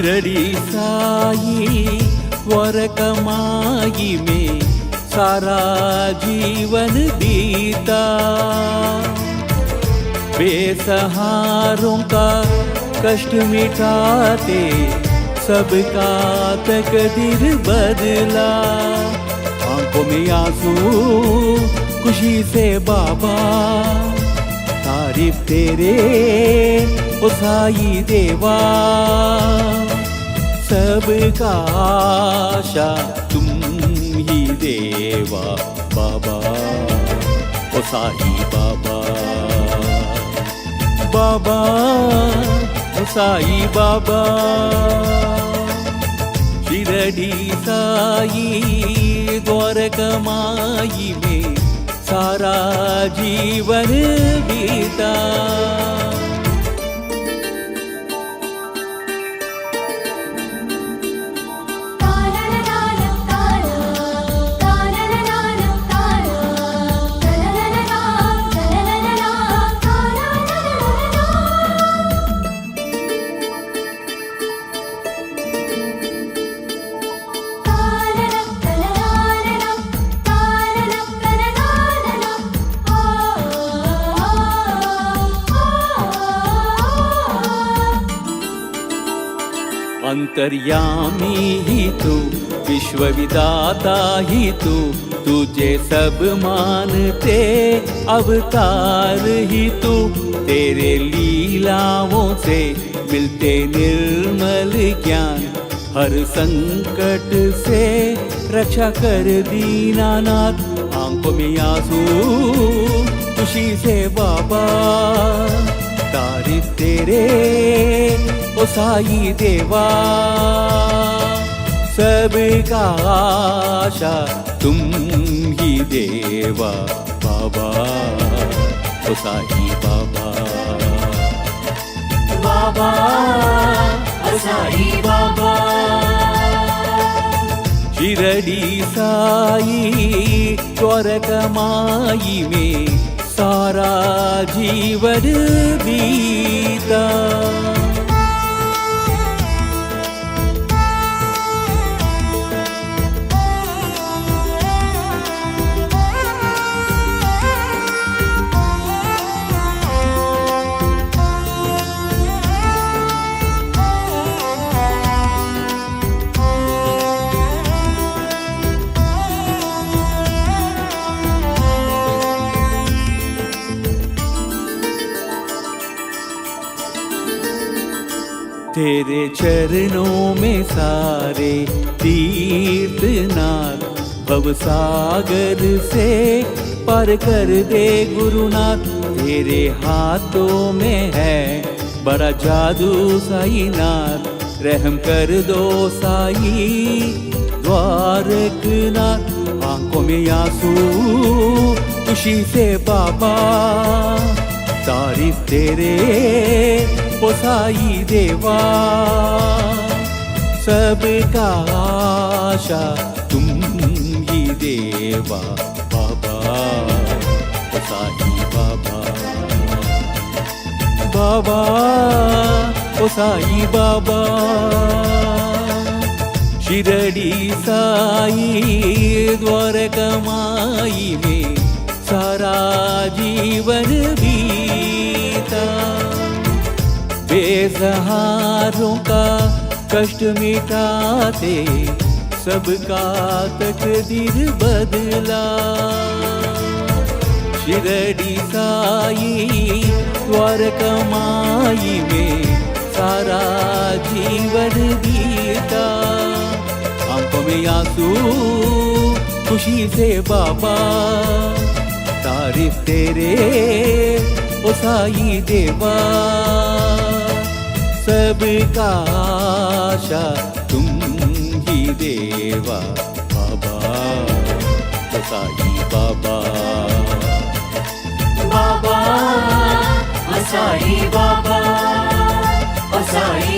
शिरडी साई द्वारकमाई में सारा जीवन बीता। बेसहारों का कष्ट मिटाते सबका तकदीर बदला। आंखों में आंसू खुशी से बाबा तारीफ तेरे ओ साई देवा। सबका आशा तुम ही देवा बाबा ओ साई बाबा। बाबा ओ साई बाबा। शिरडी साई द्वारकमाई में सारा जीवन बीता। अंतर्यामी ही तू विश्वविदाता ही तू। तुझे सब मानते अवतार ही तू। तेरे लीलाओं से मिलते निर्मल ज्ञान। हर संकट से रक्षा कर दीनानाथ। आंखों में आंसू खुशी से बाबा तारीफ तेरे ओ साई देवा। सबका आशा तुम ही देवा बाबा ओ साई बाबा। बाबा ओ साई बाबा। शिरडी साई द्वारकमाई में सारा जीवन बीता। तेरे चरणों में सारे तीर्थनाथ। भव सागर से पार कर दे गुरुनाथ। तेरे हाथों में है बड़ा जादू साईनाथ। रहम कर दो साई द्वारकनाथ। आंखों में आंसू खुशी से बाबा तारीफ तेरे ओ साई देवा। सबका आशा तुम ही देवा बाबा ओ साई बाबा। बाबा ओ साई बाबा। शिरडी साई द्वारकमाई में सारा जीवन बीता। बेसहारों का कष्ट मिटाते सबका तकदीर बदला। शिरडी साई द्वारकमाई में सारा जीवन बीता। आंखों में आंसू खुशी से बाबा तारीफ तेरे ओ साई देवा। सबका आशा तुम ही देवा बाबा ओ साई बाबा। बाबा ओ साई बाबा ओ साई